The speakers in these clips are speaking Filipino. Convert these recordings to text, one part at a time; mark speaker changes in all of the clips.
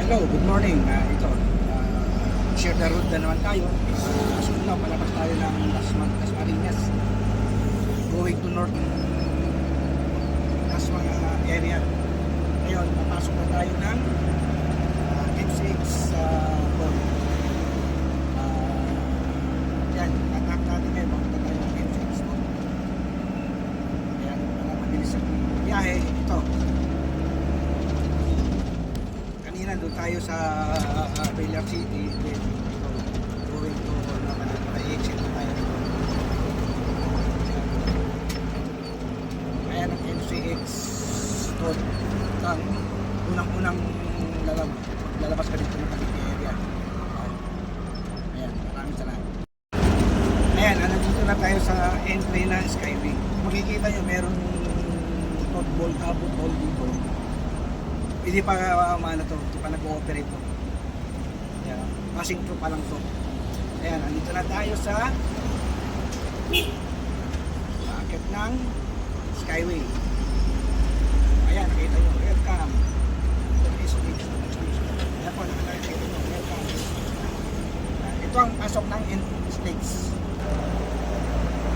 Speaker 1: Hello, good morning. Share the road na naman tayo. Sunod lang, palabas tayo ng Las Marinas. Going to north area. Ngayon, papasok na tayo ng N6 road. Yan, tatak natin ngayon. Papunta tayo ng N6 road. Ayan, para mabilis ang biyahe. Ito. Doon tayo sa Baylor City, then going to exit na tayo dito. Ayan ang NCX road. Ang unang lalabas ka dito ng Cavite area. Ayan, maraming salamat. Ayan, nandito na tayo sa entry ng Skyway. Makikita nyo meron football hall dito. Hindi pa hindi pa nag-ooperate to. Ayan, passing through pa lang to. Ayan, andito na tayo sa akit ng Skyway. Ayan, nakita nyo, welcome. Ayan po, nakita nyo, welcome. Ito ang pasok ng N6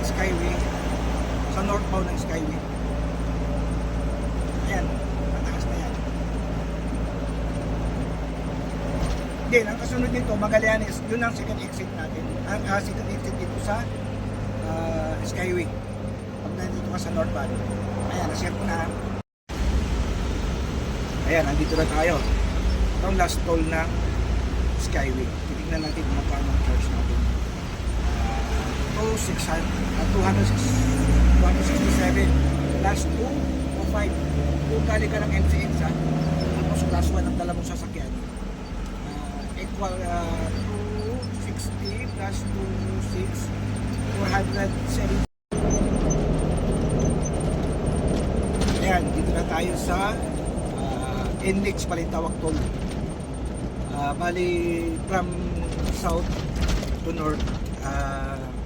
Speaker 1: Skyway, sa northbound ng Skyway. Ayan, mataas na yan. Then, ang kasunod dito, Magallanes, yun ang second exit natin. Ang second exit dito sa Skyway. Pag nandito ka sa northbound. Ayan, na-share ko na. Ayan, nandito na tayo. Ito ang last toll ng Skyway. Titignan natin kung magkano ang charge natin. 267. Last 205. Kung galing ka ng NCX, tapos class 1 ang dala mong sasakyan. Equal 260 plus 26 470. Ayan, dito na tayo sa NX Palintawak Toll. Bali from south to north,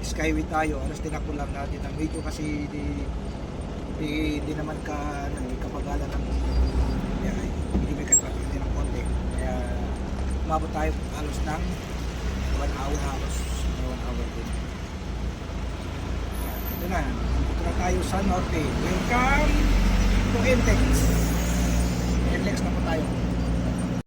Speaker 1: Skyway tayo. Alas tinakbo lang natin ang video kasi di naman kapagalan ng hindi may katraffic din ng konti. Kaya umabot tayo halos ng 1 hour halos. 1 hour din. Ito na. Ito na tayo sa norte. Welcome to NTEX. NTEX na po tayo.